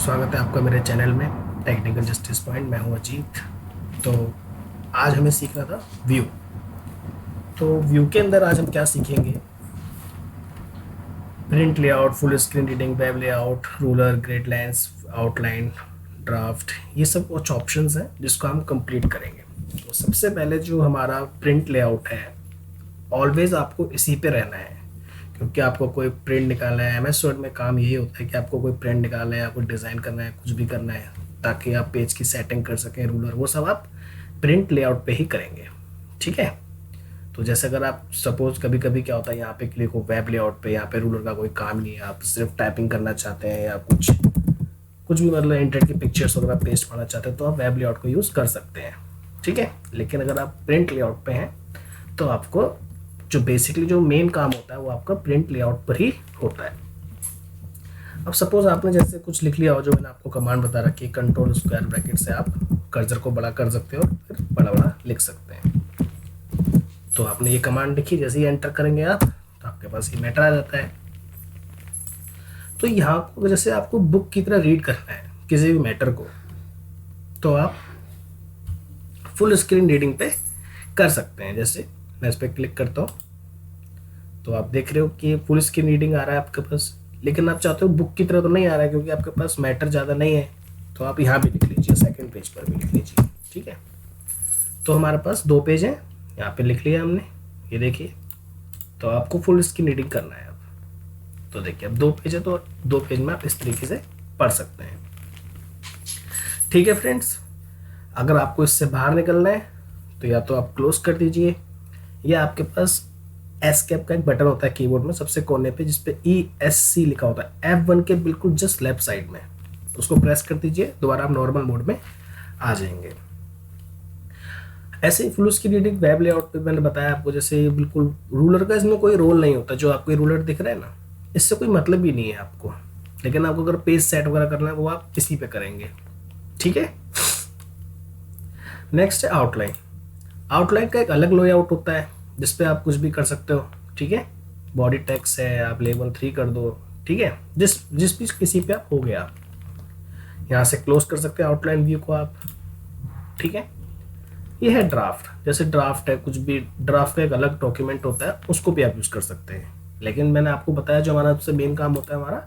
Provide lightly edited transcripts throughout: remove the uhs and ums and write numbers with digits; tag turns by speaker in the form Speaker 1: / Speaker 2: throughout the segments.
Speaker 1: स्वागत है आपका मेरे चैनल में टेक्निकल जस्टिस पॉइंट। मैं हूं अजीत। तो आज हमें सीखना था व्यू। तो व्यू के अंदर आज हम क्या सीखेंगे? Print layout, full screen reading, web layout, ruler, grid lines, outline, draft, ये सब कुछ ऑप्शंस हैं जिसको हम कंप्लीट करेंगे। तो सबसे पहले जो हमारा प्रिंट लेआउट है, ऑलवेज आपको इसी पे रहना है, क्योंकि आपको कोई प्रिंट निकालना है। एमएस वर्ड में काम यही होता है कि आपको कोई प्रिंट निकालना है या कोई डिज़ाइन करना है, कुछ भी करना है, ताकि आप पेज की सेटिंग कर सकें, रूलर, वो सब आप प्रिंट लेआउट पे ही करेंगे। ठीक है। तो जैसे अगर आप सपोज कभी कभी क्या होता है, यहाँ पे क्लिक हो वेब लेआउट पे, यहाँ पे रूलर का कोई काम नहीं है, आप सिर्फ टाइपिंग करना चाहते हैं या कुछ कुछ भी, मतलब इंटरनेट की पिक्चर्स वगैरह पेस्ट करना चाहते हैं, तो आप वेब लेआउट को यूज़ कर सकते हैं। ठीक है। लेकिन अगर आप प्रिंट लेआउट पे हैं तो आपको जो बेसिकली जो मेन काम होता है वो आपका प्रिंट लेआउट पर ही होता है। अब सपोज आपने जैसे कुछ लिख लिया हो, जो मैंने आपको कमांड बता रखी है, कंट्रोल स्क्वायर ब्रैकेट से आप कर्सर को बड़ा कर सकते हो और फिर बड़ा बड़ा लिख सकते हैं। तो आपने ये कमांड लिखी, जैसे ही एंटर करेंगे आप तो आपके पास ये मैटर आ जाता है। तो यहाँ को जैसे आपको बुक की तरह रीड करना है किसी भी मैटर को, तो आप फुल स्क्रीन रीडिंग पे कर सकते हैं। जैसे मैं इस पर क्लिक करता हूँ तो आप देख रहे हो कि फुल स्क्रीन रीडिंग आ रहा है आपके पास, लेकिन आप चाहते हो बुक की तरह तो नहीं आ रहा है क्योंकि आपके पास मैटर ज़्यादा नहीं है। तो आप यहाँ भी लिख लीजिए, सेकंड पेज पर भी लिख लीजिए। ठीक है। तो हमारे पास दो पेज हैं, यहाँ पे लिख लिया हमने, ये देखिए। तो आपको फुल स्क्रीन रीडिंग करना है अब। तो देखिए अब दो पेज है, तो दो पेज में आप इस तरीके से पढ़ सकते हैं। ठीक है फ्रेंड्स, अगर आपको इससे बाहर निकलना है तो या तो आप क्लोज कर दीजिए, या आपके पास एस्केप का एक बटन होता है कीबोर्ड में सबसे कोने पे, जिसपे ESC लिखा होता है, F1 के बिल्कुल जस्ट लेफ्ट साइड में, उसको प्रेस कर दीजिए, दोबारा आप नॉर्मल मोड में आ जाएंगे। ऐसे ही full screen reading web layout पे मैंने बताया आपको, जैसे बिल्कुल रूलर का इसमें कोई रोल नहीं होता। जो आपको रूलर दिख रहा है ना, इससे कोई मतलब ही नहीं है आपको, लेकिन आपको अगर पेज सेट वगैरह करना है वो आप इसी पे करेंगे। ठीक है। नेक्स्ट है आउटलाइन। आउटलाइन का एक अलग लेआउट होता है जिसपे आप कुछ भी कर सकते हो। ठीक है। बॉडी टेक्स्ट है, आप लेवल 3 कर दो। ठीक है। जिस जिस भी किसी पे आप हो गया, यहाँ से क्लोज कर सकते हैं आउटलाइन व्यू को आप। ठीक है। ये है ड्राफ्ट। जैसे ड्राफ्ट है, कुछ भी ड्राफ्ट का एक अलग डॉक्यूमेंट होता है, उसको भी आप यूज कर सकते हैं। लेकिन मैंने आपको बताया जो हमारा सबसे मेन काम होता है हमारा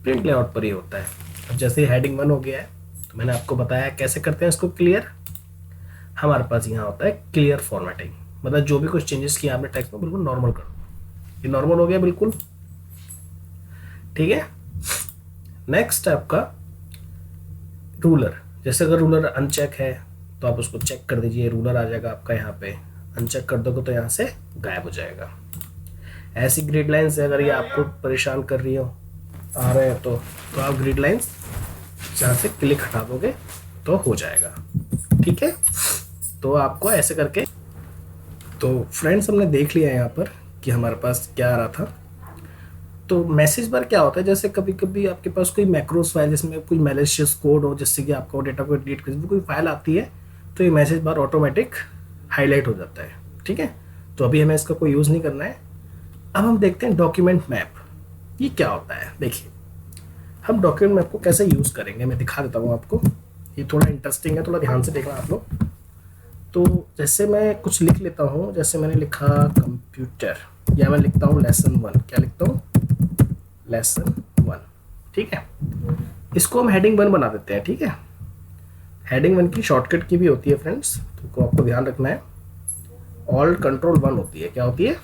Speaker 1: प्रिंट लेआउट पर ही होता है। अब जैसे हेडिंग 1 हो गया है, तो मैंने आपको बताया कैसे करते हैं इसको क्लियर। हमारे पास यहाँ होता है क्लियर फॉर्मेटिंग, मतलब जो भी कुछ चेंजेस किया आपने टेक्स्ट में बिल्कुल नॉर्मल कर दो। ये नॉर्मल हो गया बिल्कुल। ठीक है। नेक्स्ट है आपका रूलर। जैसे अगर रूलर अनचेक है तो आप उसको चेक कर दीजिए, रूलर आ जाएगा आपका यहाँ पे। अनचेक कर दोगे तो यहाँ से गायब हो जाएगा। ऐसी ग्रिड लाइंस है, अगर ये आपको परेशान कर रही हो, आ रहे हैं तो आप ग्रिड लाइंस यहाँ से क्लिक हटा दोगे तो हो जाएगा। ठीक है। तो आपको ऐसे करके, तो फ्रेंड्स हमने देख लिया है यहाँ पर कि हमारे पास क्या आ रहा था। तो मैसेज बार क्या होता है, जैसे कभी कभी आपके पास कोई मैक्रोस फाइल जिसमें कोई मैलिशियस कोड हो, जिससे कि आपको डेटा को डिलीट कर, कोई फाइल आती है तो ये मैसेज बार ऑटोमेटिक हाईलाइट हो जाता है। ठीक है। तो अभी हमें इसका कोई यूज़ नहीं करना है। अब हम देखते हैं डॉक्यूमेंट मैप, ये क्या होता है। देखिए हम डॉक्यूमेंट मैप को कैसे यूज़ करेंगे, मैं दिखा देता हूँ आपको। ये थोड़ा इंटरेस्टिंग है, थोड़ा ध्यान से देखना आप लोग। तो जैसे मैं कुछ लिख लेता हूँ, जैसे मैंने लिखा कंप्यूटर, या मैं लिखता हूँ लेसन 1। क्या लिखता हूँ? लेसन 1। ठीक है। इसको हम हेडिंग 1 बना देते हैं। ठीक है। हेडिंग 1 की शॉर्टकट की भी होती है फ्रेंड्स, तो आपको ध्यान रखना है। ऑल्ट कंट्रोल 1 होती है। क्या होती है?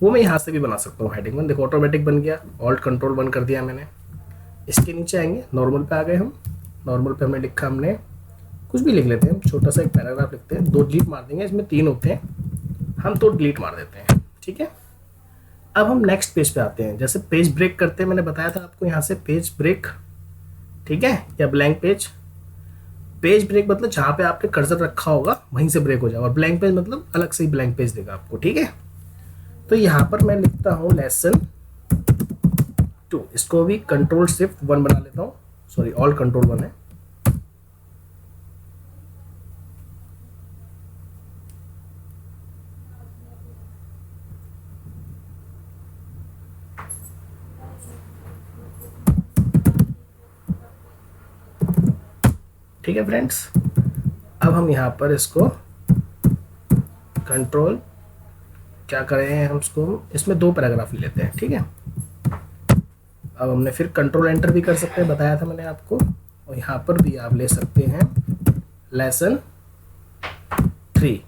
Speaker 1: वो मैं यहाँ से भी बना सकता हूँ। हेडिंग 1 देखो ऑटोमेटिक बन गया, ऑल्ट कंट्रोल 1 कर दिया मैंने। इसके नीचे आएंगे, नॉर्मल पे आ गए हम। नॉर्मल पे हमने लिखा, हमने कुछ भी लिख लेते हैं, छोटा सा एक पैराग्राफ लिखते हैं, 2 डिलीट मार देंगे, इसमें 3 होते हैं, हम तो डिलीट मार देते हैं। ठीक है। अब हम नेक्स्ट पेज पे आते हैं। जैसे पेज ब्रेक करते हैं, मैंने बताया था आपको यहाँ से पेज ब्रेक। ठीक है। या ब्लैंक पेज। पेज ब्रेक मतलब जहाँ पे आपने कर्सर रखा होगा वहीं से ब्रेक हो जाएगा, और ब्लैंक पेज मतलब अलग से ही ब्लैंक पेज देगा आपको। ठीक है। तो यहाँ पर मैं लिखता हूँ लेसन 2। इसको भी कंट्रोल शिफ्ट 1 बना लेता हूँ, सॉरी ऑल कंट्रोल 1 है। ठीक है फ्रेंड्स। अब हम यहाँ पर इसको कंट्रोल क्या करें, हम इसको इसमें 2 पैराग्राफ ले लेते हैं, ठीक है। अब हमने फिर कंट्रोल एंटर भी कर सकते हैं, बताया था मैंने आपको। और यहाँ पर भी आप ले सकते हैं लेसन 3,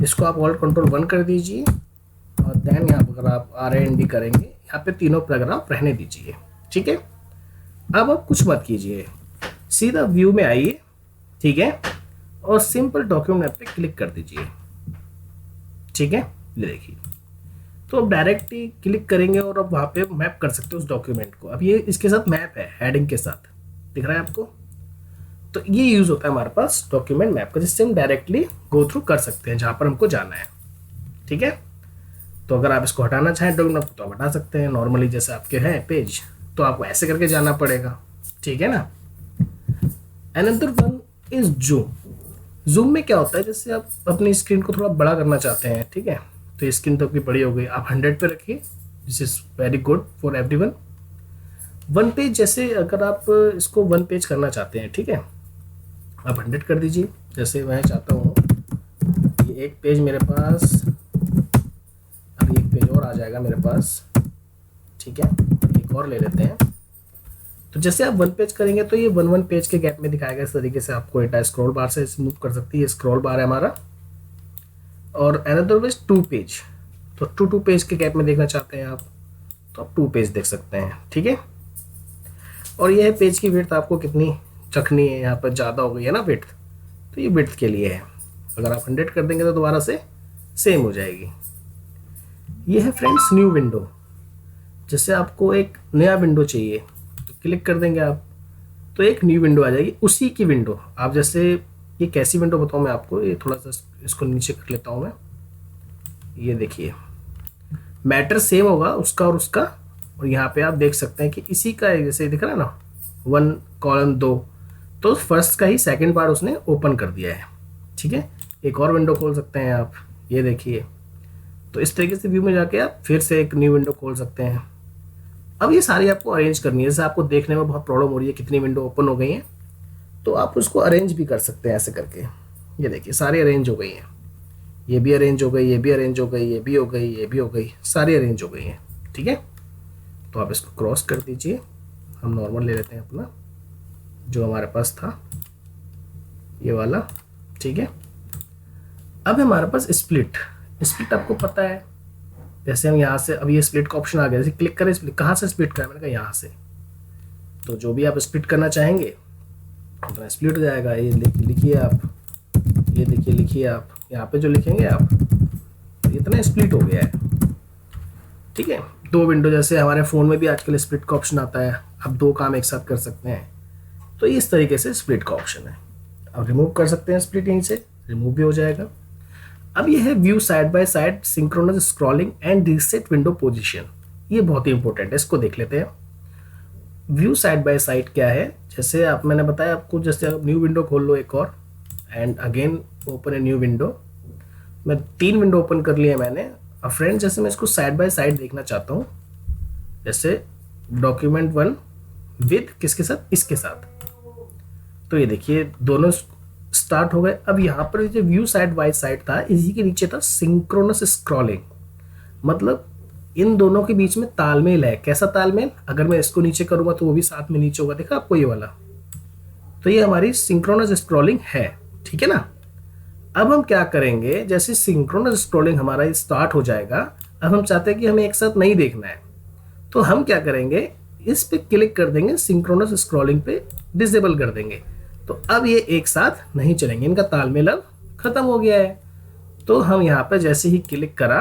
Speaker 1: इसको आप ऑल्ट कंट्रोल 1 कर दीजिए और देन यहाँ पर आप RAND करेंगे, यहाँ पे तीनों पैराग्राफ रहने दीजिए, ठीक है। अब आप कुछ मत कीजिए, सीधा व्यू में आइए, ठीक है, और सिंपल डॉक्यूमेंट मैप पे क्लिक कर दीजिए, ठीक है। ये देखिए, तो अब डायरेक्टली क्लिक करेंगे और अब वहाँ पे मैप कर सकते हो उस डॉक्यूमेंट को। अब ये इसके साथ मैप है, हेडिंग के साथ दिख रहा है आपको। तो ये यूज़ होता है हमारे पास डॉक्यूमेंट मैप का, जिससे हम डायरेक्टली गो थ्रू कर सकते हैं जहाँ पर हमको जाना है, ठीक है। तो अगर आप इसको हटाना चाहें डॉक्यूमेंट तो आप हटा सकते हैं। नॉर्मली जैसे आपके हैं पेज, तो आपको ऐसे करके जाना पड़ेगा, ठीक है ना। Another one is zoom. Zoom में क्या होता है, जैसे आप अपनी स्क्रीन को थोड़ा बड़ा करना चाहते हैं, ठीक है, तो स्क्रीन तो आपकी बड़ी हो गई, आप 100 पे रखिए, this is very good for everyone. 1 page, जैसे अगर आप इसको 1 पेज करना चाहते हैं, ठीक है, आप 100 कर दीजिए। जैसे मैं चाहता हूँ ये 1 पेज मेरे पास, अब 1 पेज और आ जाएगा मेरे पास, ठीक है, एक और ले लेते हैं। तो जैसे आप 1 पेज करेंगे तो ये 1 पेज के गैप में दिखाएगा, इस तरीके से आपको एटा स्क्रॉल बार से मूव कर सकती है, स्क्रॉल बार है हमारा। और अनदर वेज 2 पेज, तो 2 पेज के गैप में देखना चाहते हैं आप, तो आप 2 पेज देख सकते हैं, ठीक है। और यह पेज की विड्थ आपको कितनी रखनी है, यहाँ पर ज़्यादा हो गई है ना विड्थ, तो ये विड्थ के लिए है। अगर आप 100 कर देंगे तो दोबारा से सेम हो जाएगी। ये है फ्रेंड्स न्यू विंडो। जैसे आपको एक नया विंडो चाहिए तो क्लिक कर देंगे आप, तो एक न्यू विंडो आ जाएगी, उसी की विंडो। आप जैसे ये कैसी विंडो बताऊँ मैं आपको, ये थोड़ा सा इसको नीचे कर लेता हूँ मैं। ये देखिए मैटर सेम होगा उसका और उसका, और यहाँ पे आप देख सकते हैं कि इसी का जैसे दिख रहा है ना 1 कॉलम 2, तो फर्स्ट का ही सेकंड पार्ट उसने ओपन कर दिया है, ठीक है। एक और विंडो खोल सकते हैं आप, ये देखिए। तो इस तरीके से व्यू में जाके आप फिर से एक न्यू विंडो खोल सकते हैं। अब ये सारी आपको अरेंज करनी है, जैसे आपको देखने में बहुत प्रॉब्लम हो रही है कितनी विंडो ओपन हो गई हैं, तो आप उसको अरेंज भी कर सकते हैं ऐसे करके। ये देखिए सारी अरेंज हो गई हैं, ये भी अरेंज हो गई, ये भी अरेंज हो गई, ये भी हो गई, ये भी हो गई, सारी अरेंज हो गई हैं, ठीक है। तो आप इसको क्रॉस कर दीजिए, हम नॉर्मल ले लेते हैं अपना जो हमारे पास था ये वाला, ठीक है। अब हमारे पास स्प्लिट आपको पता है, जैसे हम यहाँ से, अब ये स्प्लिट का ऑप्शन आ गया, जैसे क्लिक करें स्प्लिट, कहाँ से स्प्लिट करें, मैंने कहा यहाँ से। तो जो भी आप स्प्लिट करना चाहेंगे तो स्प्लिट हो जाएगा। ये लिखिए आप, ये देखिए लिखिए आप, यहाँ पे जो लिखेंगे आप, इतना स्प्लिट हो गया है, ठीक है। 2 विंडो, जैसे हमारे फ़ोन में भी आजकल स्प्लिट का ऑप्शन आता है, आप 2 काम एक साथ कर सकते हैं, तो इस तरीके से स्प्लिट का ऑप्शन है। अब रिमूव कर सकते हैं स्प्लिट, यहीं से रिमूव भी हो जाएगा। अब ये है view side by side synchronous scrolling and reset window position, ये बहुत ही इंपॉर्टेंट है, इसको देख लेते हैं। व्यू साइड बाय साइड क्या है, जैसे आप, मैंने बताया आपको, जैसे आप न्यू विंडो खोल लो एक और, and again open a new window. मैं 3 विंडो ओपन कर लिया मैंने। अब फ्रेंड्स जैसे मैं इसको साइड बाय साइड देखना चाहता हूँ, जैसे डॉक्यूमेंट 1 विद किसके साथ, इसके साथ, तो ये देखिए दोनों स्टार्ट हो गए। अब यहाँ पर जो व्यू साइड बाय साइड था, इसी के नीचे था सिंक्रोनस स्क्रॉलिंग, मतलब इन दोनों के बीच में तालमेल है। कैसा तालमेल, अगर मैं इसको नीचे करूंगा तो वो भी साथ में नीचे होगा, देखा आपको ये वाला, तो ये हमारी सिंक्रोनस स्क्रॉलिंग है, ठीक है ना। अब हम क्या करेंगे, जैसे सिंक्रोनस स्क्रॉलिंग हमारा स्टार्ट हो जाएगा, अब हम चाहते हैं कि हमें एक साथ नहीं देखना है, तो हम क्या करेंगे, इस पे क्लिक कर देंगे, सिंक्रोनस स्क्रॉलिंग पे डिसेबल कर देंगे, तो अब ये एक साथ नहीं चलेंगे, इनका तालमेल अब खत्म हो गया है। तो हम यहाँ पे जैसे ही क्लिक करा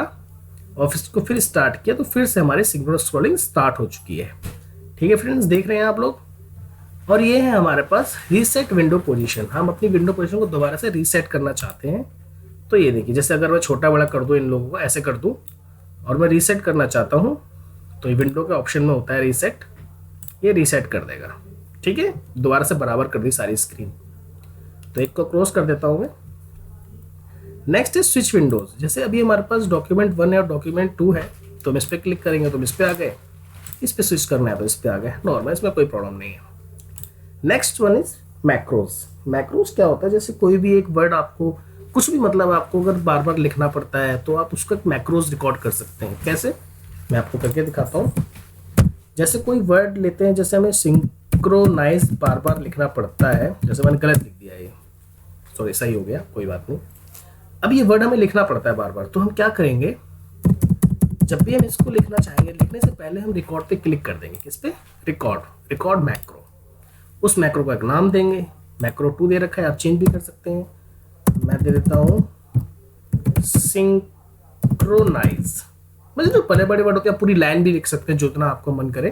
Speaker 1: और इसको फिर स्टार्ट किया, तो फिर से हमारी सिंक्रोनस स्क्रॉलिंग स्टार्ट हो चुकी है, ठीक है फ्रेंड्स, देख रहे हैं आप लोग। और ये है हमारे पास रीसेट विंडो पोजीशन, हम अपनी विंडो पोजीशन को दोबारा से रीसेट करना चाहते हैं। तो ये देखिए, जैसे अगर मैं छोटा बड़ा कर दूँ इन लोगों को, ऐसे कर दूँ, और मैं रीसेट करना चाहता हूँ, तो ये विंडो के ऑप्शन में होता है रीसेट, ये रीसेट कर देगा, ठीक है। दोबारा से बराबर कर दी सारी स्क्रीन, तो एक को क्लोज कर देता हूँ मैं। नेक्स्ट है स्विच विंडोज, जैसे अभी हमारे पास डॉक्यूमेंट 1 है और डॉक्यूमेंट 2 है, तो हम इस पर क्लिक करेंगे तो इस पर आ गए, इस पर स्विच करना है तो इस पर आ गए, नॉर्मल, इसमें कोई प्रॉब्लम नहीं है। Next one is macros. Macros क्या होता है, जैसे कोई भी एक वर्ड आपको कुछ भी मतलब आपको अगर बार बार लिखना पड़ता है तो आप उसका मैक्रोज रिकॉर्ड कर सकते हैं। कैसे, मैं आपको करके दिखाता हूँ। जैसे कोई वर्ड लेते हैं, जैसे हमें सिंक्रोनाइज बार बार लिखना पड़ता है, जैसे मैंने गलत लिख दिया ये, सॉरी सही हो गया कोई बात नहीं। अब ये वर्ड हमें लिखना पड़ता है बार बार, तो हम क्या करेंगे, जब भी हम इसको लिखना चाहेंगे, लिखने से पहले हम रिकॉर्ड पे क्लिक कर देंगे। किस पे, रिकॉर्ड, रिकॉर्ड मैक्रो। उस मैक्रो का एक नाम देंगे, मैक्रो 2 दे रखा है, आप चेंज भी कर सकते हैं। मैं दे देता हूँ सिंक्रोनाइज। मतलब जो बड़े बड़े वर्ड होते हैं पूरी लाइन भी लिख सकते हैं, जो इतना आपको मन करे।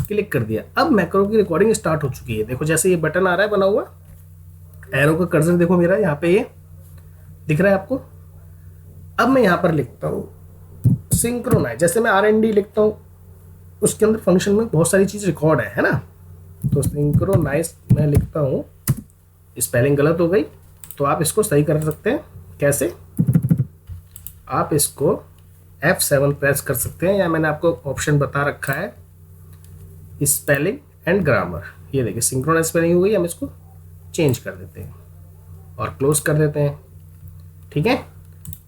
Speaker 1: क्लिक कर दिया, अब मैक्रो की रिकॉर्डिंग स्टार्ट हो चुकी है। देखो जैसे ये बटन आ रहा है बना हुआ, एरो का कर्सर देखो मेरा यहाँ पे ये दिख रहा है आपको। अब मैं यहाँ पर लिखता हूँ सिंक्रोनाइज, जैसे मैं R&D लिखता हूँ, उसके अंदर फंक्शन में बहुत सारी चीज़ रिकॉर्ड है ना। तो सिंक्रोनाइज मैं लिखता हूँ, स्पेलिंग गलत हो गई तो आप इसको सही कर सकते हैं। कैसे, आप इसको F7 प्रेस कर सकते हैं, या मैंने आपको ऑप्शन बता रखा है स्पेलिंग एंड ग्रामर। ये देखिए सिंक्रोनाइज स्पेलिंग हो गई, हम इसको चेंज कर देते हैं और क्लोज कर देते हैं। ठीक है,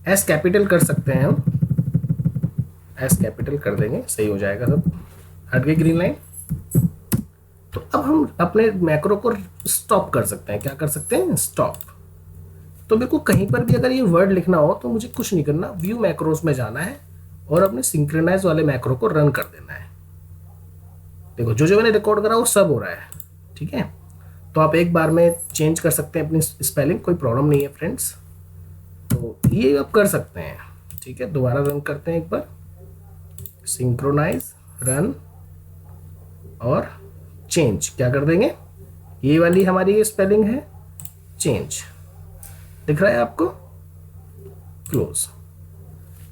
Speaker 1: एस कैपिटल कर सकते हैं हम, एस कैपिटल कर देंगे, सही हो जाएगा सब। हट गई ग्रीन लाइन। तो अब हम अपने मैक्रो को स्टॉप कर सकते हैं। क्या कर सकते हैं, स्टॉप। तो मेरे को कहीं पर भी अगर ये वर्ड लिखना हो तो मुझे कुछ नहीं करना, व्यू मैक्रोस में जाना है और अपने सिंक्रोनाइज वाले मैक्रो को रन कर देना है। देखो जो जो मैंने रिकॉर्ड करा वो सब हो रहा है। ठीक है, तो आप एक बार में चेंज कर सकते हैं अपनी स्पेलिंग, कोई प्रॉब्लम नहीं है फ्रेंड्स। तो ये आप कर सकते हैं। ठीक है, दोबारा रन करते हैं एक बार, सिंक्रोनाइज, रन और चेंज। क्या कर देंगे, ये वाली हमारी ये स्पेलिंग है, चेंज दिख रहा है आपको, क्लोज।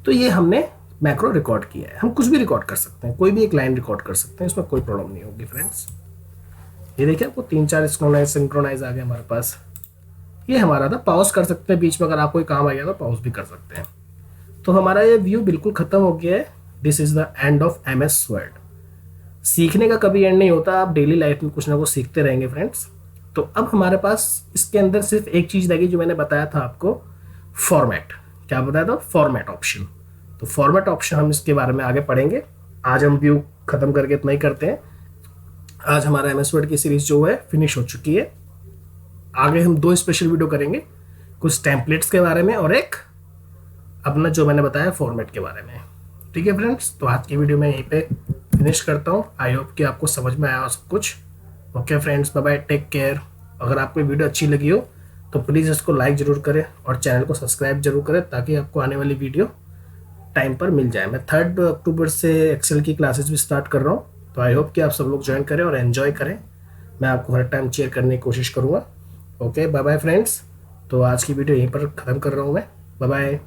Speaker 1: तो ये हमने मैक्रो रिकॉर्ड किया है। हम कुछ भी रिकॉर्ड कर सकते हैं, कोई भी एक लाइन रिकॉर्ड कर सकते हैं, इसमें कोई प्रॉब्लम नहीं होगी फ्रेंड्स। ये देखिए आपको 3-4 सिंक्रोनाइज आ गए हमारे पास। ये हमारा था, पॉज कर सकते हैं बीच में, अगर आपको कोई काम आ गया तो पॉज भी कर सकते हैं। तो हमारा ये व्यू बिल्कुल खत्म हो गया है। This is the end of MS word. सीखने का कभी एंड नहीं होता, आप डेली लाइफ में कुछ ना कुछ सीखते रहेंगे फ्रेंड्स। तो अब हमारे पास इसके अंदर सिर्फ एक चीज़ रहेगी जो मैंने बताया था आपको, फॉर्मेट। क्या बताया था, फॉर्मेट ऑप्शन। तो फॉर्मेट ऑप्शन हम इसके बारे में आगे पढ़ेंगे। आज हम व्यू खत्म करके इतना ही करते हैं। आज हमारा MS वर्ड की सीरीज जो है फिनिश हो चुकी है। आगे हम 2 स्पेशल वीडियो करेंगे, कुछ टेम्पलेट्स के बारे में और एक अपना जो मैंने बताया फॉर्मेट के बारे में। ठीक है फ्रेंड्स, तो आज की वीडियो मैं यहीं पे फिनिश करता हूँ। आई होप कि आपको समझ में आया हो सब कुछ। Okay friends, bye bye, take care. अगर आपको वीडियो अच्छी लगी हो तो प्लीज़ इसको लाइक ज़रूर करें और चैनल को सब्सक्राइब जरूर करें, ताकि आपको आने वाली वीडियो टाइम पर मिल जाए। मैं 3 अक्टूबर से एक्सेल की क्लासेस भी स्टार्ट कर रहा हूँ, तो आई होप कि आप सब लोग ज्वाइन करें और एन्जॉय करें। मैं आपको हर टाइम चेयर करने की कोशिश करूँगा। ओके बाय बाय फ्रेंड्स, तो आज की वीडियो यहीं पर ख़त्म कर रहा हूँ मैं। Bye bye.